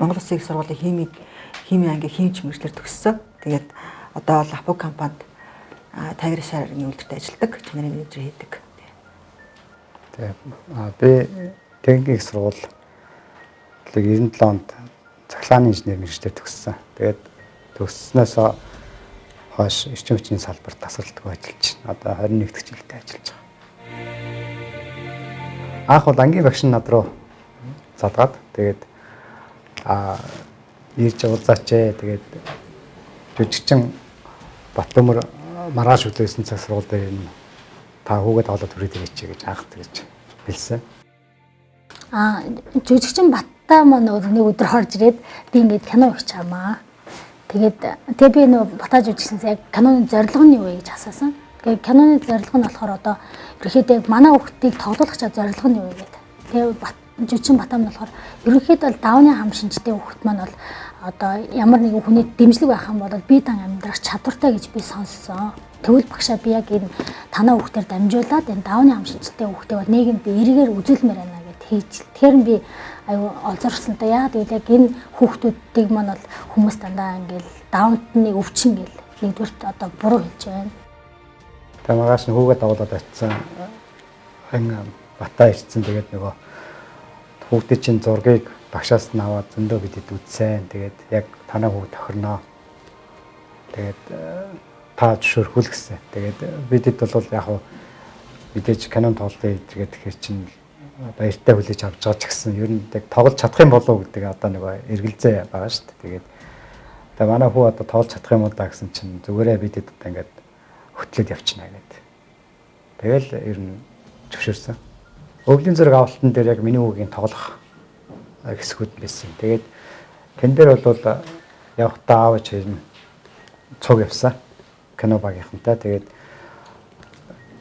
Монгол Улсын их сургуулийн хими анги химч мэргэжлэр төгссөн. Тэгээд одоо бол Апу компанид тагрын шарын үйлдвэрт ажилладаг, чанарын менежер хийдэг. Тэгээд би техникийн их сургуулийг 97 онд цахилгааны инженер мэргэжлэр төгссөн. Тэгээд төгсснөөс хойш эрчим хүчний салбарт тасралтгүй ажиллаж байна. Одоо 21 дэх жилдээ ажиллаж байгаа. Анх бол ангийн багш над руу задгаад тэгээд ирж уулзаач. Тэгээд жүжигчин Батбөмбөр маргааш үлдээсэн цаг сургууль дээр та хүүгээд аваад хүрээд ирээч гэж анх тэгж хэлсэн. Жүжигчин Баттай маань нэг өдөр хорж ирээд би ингээд кино хийх чамаа. Тэгээд би нөө Батаа жүжигчнээс яг киноны зорилго нь юу вэ гэж асуусан. Тэгээд киноны зорилго нь болохоор одоо ерөнхийдөө манай хүүхдийг тоглуулах зорилго нь юу вэ гэдэг. Тэгээд жүжигчин Батаа маань болохоор ерөнхийдөө давны хам шинжтэй хүүхд маань бол одоо ямар нэгэн хүний дэмжлэг байх юм бол бие дан амьдрах чадвартай гэж би сонссон. Тэгвэл багшаа би яг энэ танаа хүүхдээр дамжуулаад энэ давны хам шинжтэй хүүхдээ бол нийгэмд эргээр үзүүлмээр байна гэд хийж. Тэгэхээр би аюу олзорсонтой яа тэгээд яг энэ хүүхдүүдийг маань бол хүмүүс дандаа ингээл даунтны өвчин гэл нэгдүгürt одоо буруу хэлж байна. Тэгээд магаш нь хүүгээ давуулаад очисан. Батаа ирсэн тэгээд нөгөө хүүхдээ чинь зургийг багшаас нь аваад зөндөө бидэд үзсэн. Тэгээд яг танаа хүүг тохирноо. Тэгээд та зөвшөөрхүүл гэсэн. Тэгээд бидэд бол яг хуу мэдээж кинон тоглоё тэгээд тэгэхээр чинь одоо эртээ хүлээж авч байгаа ч гэсэн ер нь яг тоглож чадах юм болов уу гэдэг одоо нэг эргэлзээ байгаа шүү дээ. Тэгээд манай хүү одоо тоглож чадах юм уу да гэсэн чинь зүгээрээ бидэд одоо ингээд хөтлөөд явчихна гэдэг. Тэгэл ер нь зөвшөөрсөн. Өвлийн зэрэг авалтан дээр яг миний хүүгийн тоглох хэсгүүд байсан. Тэгээд тэн дээр бол явахдаа аавч хэлнэ цуг явсан кино багийнхантай. Тэгээд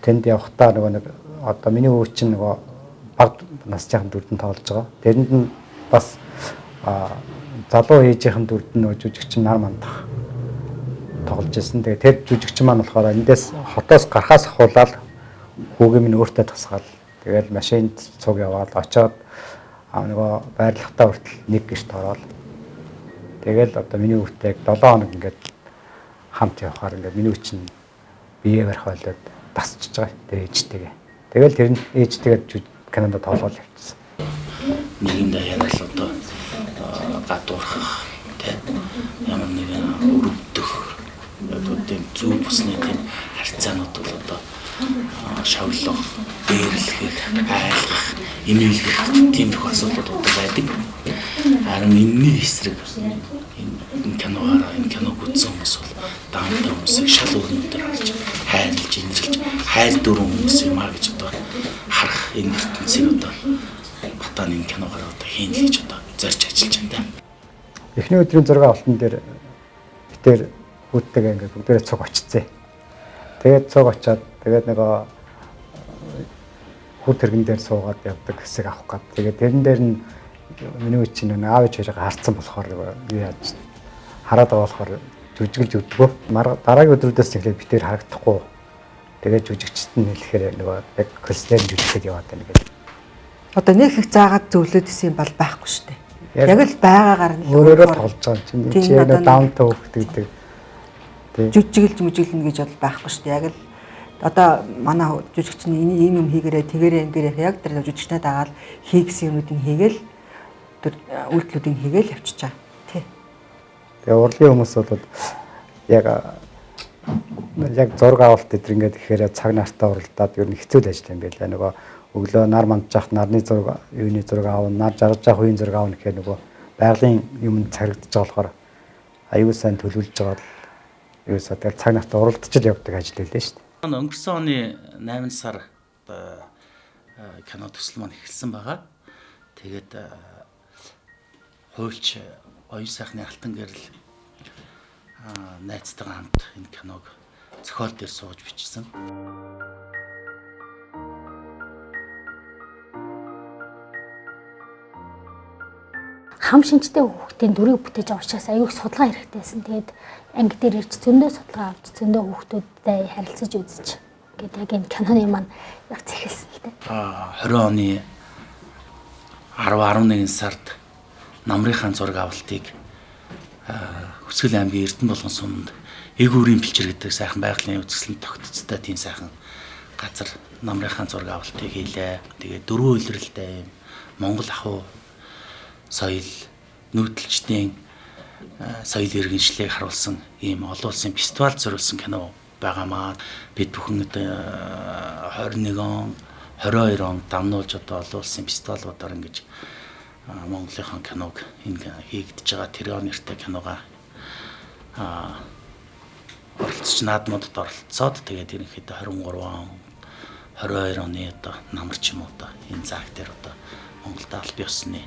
тэнд явахдаа нөгөө нэг одоо миний хүү чинь нөгөө баг насжийнхан дүрдэн тоглож байгаа. Тэрэнд нь бас залуу ээжийнхэн дүрдэн нөгөө жүжигчин нар мандах тоглож ирсэн. Тэгээд тэр жүжигчин маань болохоор эндээс хотоос гарахаас ахуулаад хүүгийн минь өөртөө тусгаал. Тэгээд машинд цуг яваад очоод нөгөө байрлахтаа хүртэл нэг гэрт ороод тэгэл одоо миний хүүтэй яг 7 хоног ингээд хамт явахаар ингээд миний хүүч нь бие барих болоод тасчихж байгаа. Тэр ээжтэйгээ. Тэгэл тэр нь ээжтэйгээ кинонд тоглоод явчихсан. Нэгэнд яарал одоо гадуурхах тийм ямар нэгэн өрөвдөх одоо тийм зөв бусны тийм харьцаанууд бол одоо шавлах, дээрлэх, айлгах, эмээлгэх тийм их асуудлууд байдаг. Харин энэний эсрэг энэ киног үзсэн хүмүүс бол даантай хүмүүсийг шал өрнөдөр харж, хайрлаж, инжилж, хайр дүрэн хүмүүс юм а гэж одоо харах энэ ертөнцийг одоо Батааны энэ киногоор одоо хийн л гэж одоо зорж ажиллаж байна. Эхний өдрийн зураг авалтан дээр битээр хүүтэйгээ ингээд бүгдээрээ цуг очицээ. Тэгээд цуг очоод тэгээд нөгөө хүү тэргэн дээр суугаад явдаг хэсэг авах гээд тэгээд тэрэн дээр нь миний үе чинь аав ээж хоёроо харцсан болохоор юу яаж хараад байгаа болохоор жүжиглж өгдөгөө. Дараагийн өдрүүдээс эхлээд битээр харагдахгүй. Тэгээд жүжигчт нь хэлэхээр нөгөө яг класнер жүжиглээд яваад байна гэдэг. Одоо нэг их заагаад зөвлөд исэн юм бол байхгүй шүү дээ. Яг л байгаагаар нь өөрөөрөө тоглож байгаа чинь чи нэг даунтай хөвгдөг. Жүжиглж мүжиглэнэ гэж бол байхгүй шүү дээ. Яг л одоо манай жүжигч нь ийм юм хийгээрээ тэгээрээ ингээрээ яг тэр жүжигчнээ дагаад хийгсэн юмнуудыг хийгээл тэр үйлдэлүүдийг хийгээл явчихаа. Тий. Тэгээ урлагийн хүмүүс бол яг зураг авалт гэдэг ингээд ихээр цаг нартаа уралдаад ер нь хэцүү л ажил юм байлаа. Нөгөө өглөө нар мандж нарны зураг, юуны зураг аавна, нар жаргаж явах үеийн зураг аавна гэхээр нөгөө байгалийн юм царигдж байгаа болохоор аюул сайн төлөвлөж байгаа л юусаа тэгэл цаг нартаа уралдаж л явдаг ажил байлаа шүү дээ. Өнгөрсөн оны 8 сар кино төсөл маань эхэлсэн байгаа. Тэгээд хуульч оюун сайхны алтан гэрэл найзтайгаа хамт энэ киног зохиол дээр сууж бичсэн. Хам шинжтэй хүүхдийн дүрийг бүтээж байгаа учраас аюух судалгаа хэрэгтэйсэн. Тэгээд анги дээр ирж зөндөө судалгаа авч зөндөө хүүхдүүдтэй харилцаж үзэж гэдэг яг энэ киноны маань яг зэхэлсэн л дээ. 20 оны 10-11 сард намрынхаа зураг авалтыг Хүсгэл аймгийн Эрдэнэ болгон суманд эг үрийн бэлчээр гэдэг сайхан байгалийн үзэсгэлэн тогтцтой тийм сайхан газар намрынхаа зураг авалтыг хийлээ. Тэгээд дөрвөн үйлрэлтэй юм Монгол ахуй соёл нүүдэлчдийн соёл иргэншлийг харуулсан ийм олон улсын фестивал зориулсан кино байгаамаа. Бид бүхэн 21 он 22 он дамнуулж одоо олон улсын фестивалуудаар ингэж Монголынхон киног энэ хийгдэж байгаа тэр нэртэй кинога оролцож наадмуудад оролцоод тэгээд ерөнхийдөө 23 он 22 оны одоо намарч юм уу одоо энэ цаг дээр одоо Монголд аль биесны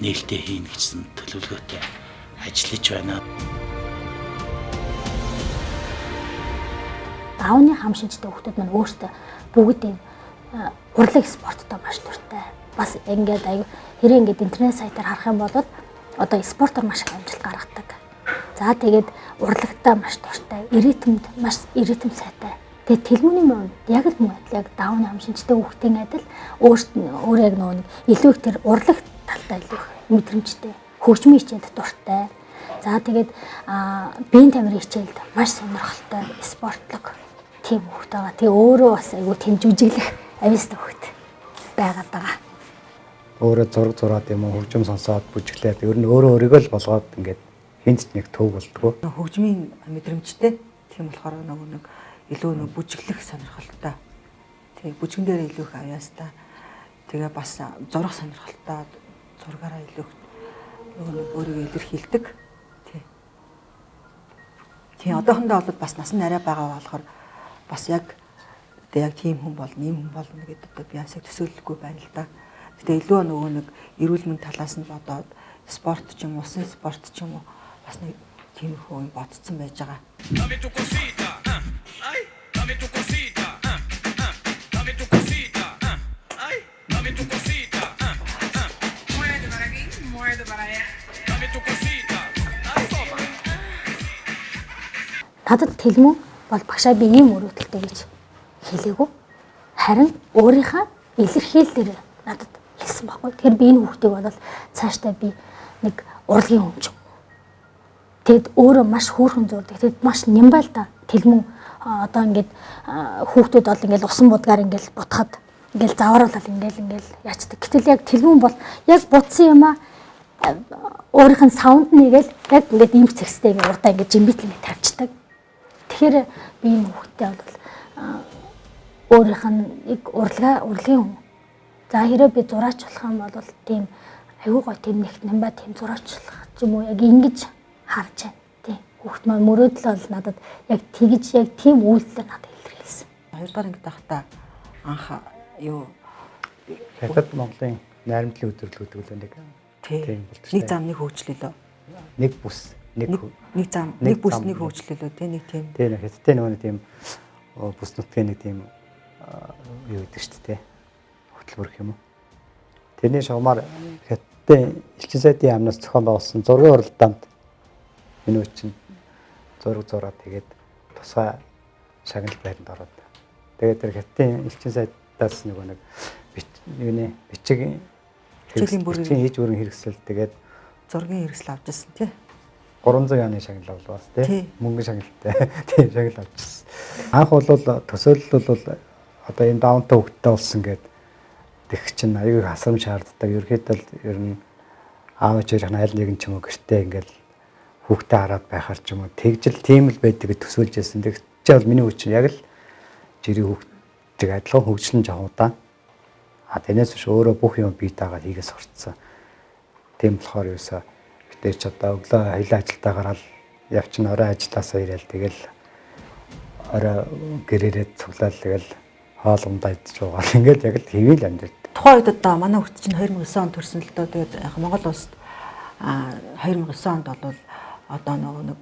нээлттэй хийнэ гэсэн төлөвлөгөөтэй ажиллаж байна. Давны хам шинжтэй хүмүүс маань өөрсдөө бүгд энэ урлаг спорттой маш дуртай. Бас ингээд хэрэг ингээд интернет сайтаар харах юм бол одоо спортоор маш их амжилт гаргадаг. За тэгээд урлагтаа маш дуртай, ирэтэмд маш ирэтэм сайтай. Тэгээд тэлмүүний мөн яг л мөн яг давны хам шинжтэй хүмүүсийн адил өөрөө яг нөгөө илүү их тэр урлаг талтай илүү мэдрэмжтэй, хөгжмийн хичээлд дуртай. За тэгээд биеийн тамирын хичээлд маш сонирхолтой спортлог тийм хөлт байгаа. Тэгээ өөрөө бас айгүй тийм жүжиглэх авьяастай хөлт байгаад байгаа. Өөрөө зураг зураад юм уу хөгжим сонсоод бүжиглээд ер нь өөрөө өөрийгөө л болгоод ингээд хинт нэг төв болдгоо. Хөгжмийн мэдрэмжтэй тийм болохоор нэг илүү бүжиглэх сонирхолтой. Тэгээ бүжгэн дээр илүү их авьяастай. Тэгээ бас зурах сонирхолтой. Зургаараа илүү нэг өөрийгөө илэрхийлдэг. Тий одоохондоо бол бас насан арай байгаа болохоор бас яг тийм хүн бол нэм хүн болно гэдэг одоо би ясаг төсөөлөлгүй байна л да. Гэтэ илүү нөгөө нэг эрүүл мэнд талаас нь бодоод спорт ч юм уу, усын спорт ч юм уу бас нэг тийм их хүн бодцсон байж байгаа. Надад тэлмүү бол багшаа би ийм өрөөдөлтэй гэж хэлээгүй. Харин өөрийнхөө илэрхийлэлээр надад хэлсэн байхгүй. Тэгэхээр би энэ хүүхдийг бол цаашдаа би нэг урлагийн хүн ч. Тэгэд өөрөө маш хөөрхөн зурдаг. Тэгэд маш нямбай л да. Тэлмүү одоо ингээд хүүхдүүд бол ингээд усан будгаар ингээд бутахад ингээд завааруулал ингээд яачдаг. Гэтэл яг тэлмүү бол яг бутсан юм аа өөрийнх нь саунд нэгээл яг ингээд ийм зэгстэй ингээд урдаа ингээд жимбитэл ингээд тавьчихдаг. Тэгэхээр би энэ хүүхдтэй бол өөрийнх нь яг урлагийн хүн. За хэрэв би зураач болох юм бол тийм аюу гой тийм нэгт нямбай тийм зураачлах ч юм уу яг ингэж харж байна. Тийм. Хүүхд маань мөрөөдөл бол надад яг тэгж яг тийм үйлдэл надад илэрхийлсэн. Хоёрдугаар ангид байхдаа анх юу Хятад Монголын найрамдлын өдөрлөг гэдэг нэг тийм нэг зам нэг хөгжлөлөө. Нэг бүс нэг зам нэг бүс нэг хөгжлөлөө тийм нэг тийм. Тийм Хятадтай нөгөө тийм бүс нутгийн нэг тийм юу гэдэг шүү дээ. Хөтөлбөр юм уу. Тэрний шугамар Хятадын элчин сайдын яамнаас зохион байгуулсан зургийн уралдаанд энэ үчин зураг зураад тэгээд тусгай шагнал байранд ороод. Тэгээд тэр Хятадын элчин сайдаас нэг бичиг хичээлийн хийж өрн хэрэгсэл тэгээд зургийн хэрэгсэл авч ирсэн тий. 300 яны шагнал бол бас тий. Мөнгө шагналтай тий шагнал авч ирсэн. Анх бол төсөөлөл бол одоо энэ даунтай хөвгттэй болсон гэдэг тэг чинь аюул хасрам шаарддаг. Ерөөхдөө ер нь аав ээжийнх нь аль нэгэн ч юм уу гэртээ ингээл хүүхдээ хараад байхаар ч юм уу тэгжил тийм л байдаг гэж төсөөлж байсан. Тэг чи бол миний хүч яг л жирийн хүүхдийг адилхан хөгжлөн жав удаан. Тэрнээс биш өөрөө бүх юм бий дагаад хийгээс сурцсан. Тийм болохоор юусаа битээ ч одоо өглөө хоёлаа ажилдаа гараад явчин орой ажилласаа ирээл тэгэл орой гэрээрээ цуглаад тэгэл хоолундаа идэж байгаа. Ингээд яг л хэвэл амьд. Тухайн үед одоо манай хүүхд чинь 2009 онд төрсөн л доо. Тэгээд яг Монгол улсад 2009 онд бол одоо нэг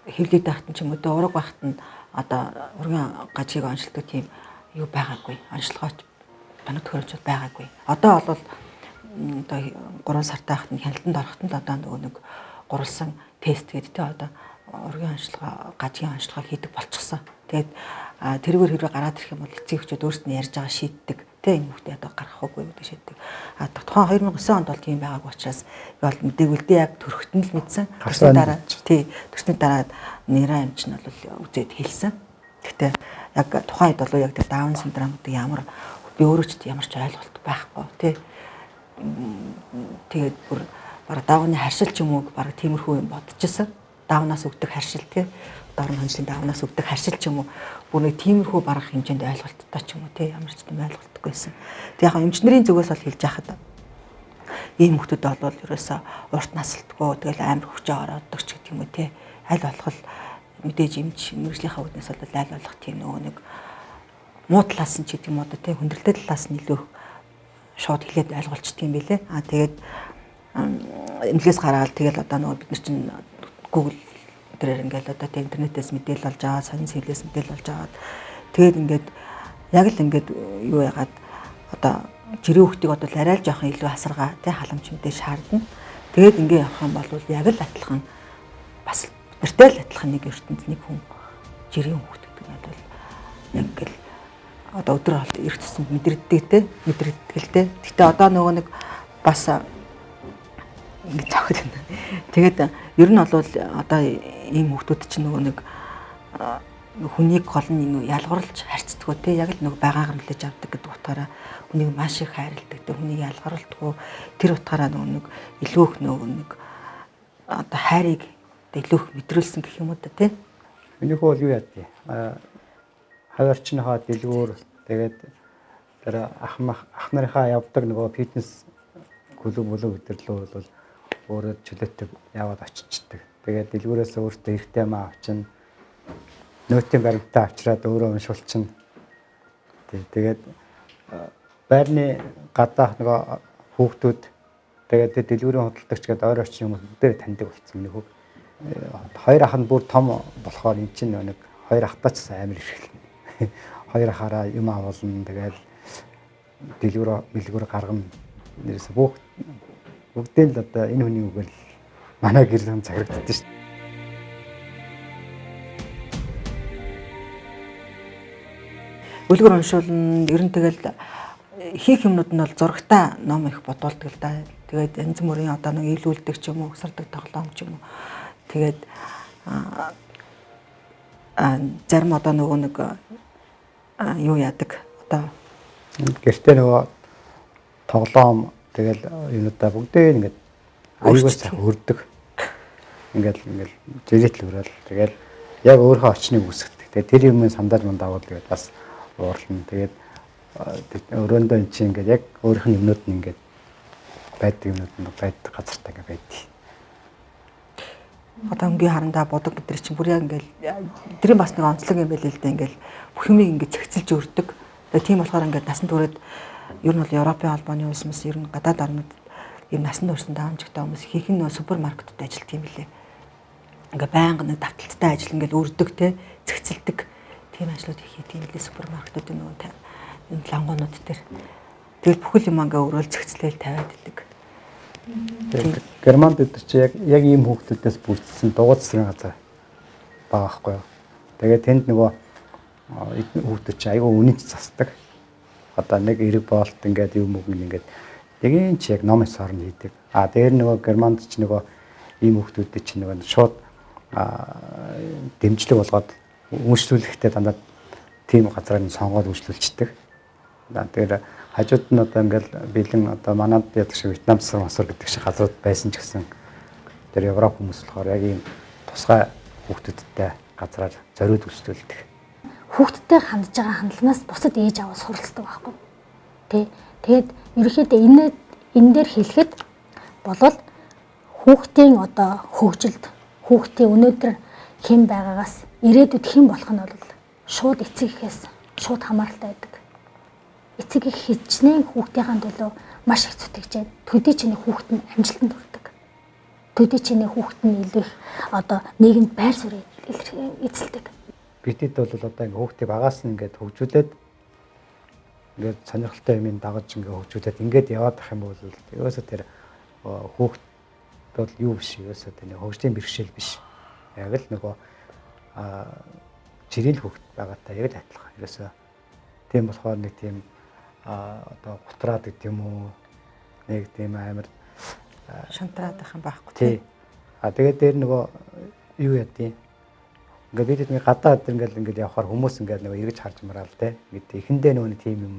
хэвлээд байхад ч юм уу ураг байхад нь одоо ургийн гажиг онцлдог тийм юу байгаагүй. Онцлогооч танад төхөрч байгаагүй. Одоо бол одоо 3 сартай байхад нь хяналтанд ороход нь одоо нэг гурвалсан тест гэдэг те одоо ургийн онцлогоо гажгийн онцлогоо хийдэг болчихсон. Тэгээд тэрүүгээр хэрэг гараад ирэх юм бол эцэг эхчүүд өөрсдөө ярьж байгаа шийддэг. те энэ хүүхдээ одоо гаргах уугүй гэдэг шийддэг. А тухайн 2009 онд бол тийм байгаагүй учраас бол мдэггүй л дээ яг төрөхтөн л мэдсэн. Төрсний дараа нэраа амч нь бол үзээд хэлсэн. Гэхдээ яг тухайн үед бол яг тэр даун синдром гэдэг ямар би өөрөө ч ямар ч ойлголт байхгүй тий. Тэгээд бүр бараг даавны харшил ч юм уу бараг тиймэрхүү юм бодчихсон. Даавнаас өгдөг харшил тий. Дорн хонжлын даавнаас өгдөг харшил ч юм уу бүр нэг тиймэрхүү бараг хэмжээнд ойлголттой ч юм уу тий ямар ч тийм ойлголтгүйсэн. Тэг яг эмчнэрийн зүгээс бол хэлж яхад ийм хүмүүс бол ерөөсөө урт насалтгүй тэгэл амар хүчээ ороодог ч гэдэг юм уу тий. Аль болох мэдээж эмч мэрэгжлийнхаа үднээс бол аль болох тийм нөгөө нэг муу талаас нь ч гэдэг юм уу тий хүндрэлтэй талаас нь илүү шууд хэлээд ойлгуулчихдаг юм билэ. Тэгээд эмнэлгээс гараад тэгэл одоо нөгөө бид нар чинь Google дээр ингээл одоо тий интернетээс мэдээлэл олж аваад сонин сэвлээс мэдээлэл олж аваад тэгээд ингээд яг л ингээд юу яагаад одоо жирийн хүүхдийг одоо арай л жоохон илүү асаргаа тий халамж мэдээ шаардна. Тэгээд ингээд явах юм бол яг л адилхан бас бидэртэй л адилхан нэг ертөнд нэг хүн жирийн хүүхд гэдэг нь бол яг л одоо өдөр бол эрт тусанд мэдрэгддэг л дээ. Гэтэ одоо нөгөө нэг бас ингэ цаахад байна. Тэгээд ер нь бол одоо ийм хүмүүсд чинь нөгөө нэг хүнийг гол нь ялгарлж харьцдаггүй те яг л нөгөө байгаагаар нөлөөж авдаг гэдэг утгаараа хүнийг маш их хайрладаг те хүнийг ялгарлдаггүй тэр утгаараа нөгөө нэг илүү их нөгөө нэг одоо хайрыг илүү их мэдрүүлсэн гэх юм уу та те. Миний хөө юу яа тий. Хаваарчныхаа дэлгүүр тэгээд тэр ах нарынхаа явдаг нөгөө фитнес клуб өдөрлөө бол өөрөө чөлөөтэй яваад очичдаг. Тэгээд дэлгүүрээс өөртөө эртээ маа авчин нөтийн баримтаа авчираад өөрөө уншуулчин. Тэгээд байрны гадаах нөгөө хүүхдүүд тэгээд дэлгүүрийн хөдөлгөгч гэдэг ойр орчин хүмүүс бүгдээ таньдаг болсон нэг хөө. Хоёр ах нь бүр том болохоор эн чинь нэг хоёр ахтаа ч амар ирхэл. Хоёр ахаараа юм авуулна тэгээд дэлгүүр гаргана. Нэрээс бүгдээ л одоо энэ хүний үгээр манай гэрэл цаграгддаг шүү дээ. Үлгэр уншуулна ер нь тэгэл хийх юмнууд нь бол зурагтай ном их бодуулдаг л да. Тэгээд янз бүрийн одоо нэг илүүлдэг ч юм уу, өсөрдөг тоглоом ч юм уу. Тэгээд зарим одоо нөгөө нэг юу яадаг одоо гэртээ нөгөө тоглоом тэгэл юмудаа бүгдээ ингээд аюулгүй цаг өрдөг. Ингээл жирэтл өрөөл тэгэл яг өөрийнхөө очныг үсгдэг. Тэгээд тэр юмын сандаж мандаа бол тэгээд бас уурлна. Тэгээд өрөөндөө эн чинь ингээд яг өөрийнх нь юмнууд нь ингээд байдаг юмнууд нь байдаг газартаа ингээд байдаг. Одоо өнгийн харандаа бодог бид нар чинь бүр яг ингээл тэрийн бас нэг онцлог юм байл л да ингээл бүх юмыг ингээд цэгцэлж өрдөг. Тэгээд тийм болохоор ингээд насан туршид ер нь бол Европын холбооны улсмас ер нь гадаад орнууд ер нь насан туршид даамжигтай хүмүүс хийх нь супермаркетууд ажилт юм билээ. Ингээ байнга нэг давталттай ажил ингээл өрдөг те цэгцэлдэг тийм ажлууд хийх тийм билээ супермаркетуудын нөгөө юм лангуунууд дээр. Тэгэл бүхэл юм ингээ өрөөл цэгцлээл тавиад идэг. Германд бид чи яг ийм хүүхдүүдээс бүрдсэн дугуй засгийн газар байгаа байхгүй юу. Тэгээд тэнд нөгөө хүүхдүүд чи айгүй үнэт засдаг. Одоо нэг эрэг боолт ингээд юм үг ингээд яг ч яг ном сорн хийдэг. Дээр нөгөө Германд ч нөгөө ийм хүүхдүүд чи нөгөө шууд дэмжлэг болгоод үйлчлүүлэхдээ дандаа тийм газрыг сонгоод үйлчлүүлчихдэг. Тэгэхээр хажууд нь одоо ингээл бэлэн одоо манад яадаг шиг Вьетнам засаг гэдэг шиг газрууд байсан ч гэсэн тэр Европ хүмүүс болохоор яг ийм тусгай хүүхдүүдтэй газраар зориуд үйлчлүүлдэг. Хүүхдтэй хандж байгаа хандлагаас бусад ээж аваа суралцдаг байхгүй. Тэгээд ерөнхийдөө энэ дээр хэлэхэд болвол хүүхдийн одоо хөгжилд хүүхдийн өнөөдөр хэн байгаагаас ирээдүйд хэн болох нь бол шууд эцэг эхээс шууд хамааралтай байдаг. Эцэг их хичнээн хүүхдийн төлөө маш их зүтгэжээ. Төдий чиний хүүхд нь амжилтанд хүрдэг. Төдий чиний хүүхд нь илүү их одоо нийгэмд байр суурь эзэлдэг. Бидэд бол одоо ингээ хүүхдийг багаас нь ингээд хөгжүүлээд ингээд сонирхолтой юм дагаж ингээ хөгжүүлээд ингээд яваад ах юм бол ерөөсөө тэр хүүхд бол юу биш ерөөсөө тэр хөгжлийн бэрхшээл биш. Яг л нөгөө жирийн хүүхд байгаатай яг л адилхан. Ерөөсөө тийм болохоор нэг тийм одоо гутраад гэдэг юм уу нэг тийм амар Шантраад байх юм байхгүй тий. Тэгээд дээр нөгөө юу ядیں۔ Ингээд бид нэг гадаад ингээд явахаар хүмүүс ингээд нөгөө эргэж харж мараал те. Ингээд эхэндээ нөгөө тийм юм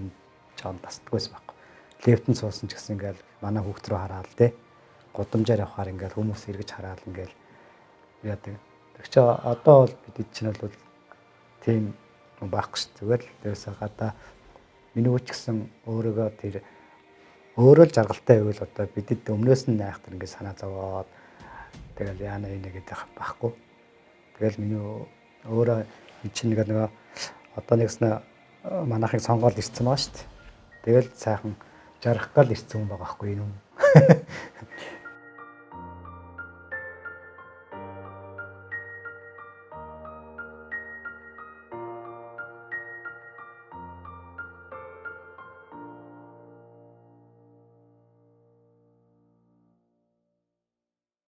жоон тасдаггүйс байхгүй. Лифтэн суусан ч гэсэн ингээд манай хүүхд рүү хараал те. Гудамжаар явахаар ингээд хүмүүс эргэж хараал ингээд яадаг. Тэг чи одоо бол бид чинь бол тийм байхгүй ш. Зүгээр л дээсээ гадаа миний үуч гэсэн өөрөөгөө тэр өөрөө л жаргалтай байвал одоо бидэд өмнөөс нь найхтар ингээд санаа зовоод тэгэл яана энэ гэдэг байхгүй. Тэгэл миний өөрөө чинь нэг одоо нэгснэ манайхыг сонгоод ирсэн байгаа шүү дээ. Тэгэл сайхан жаргах гал ирсэн хүн байгаа байхгүй юу?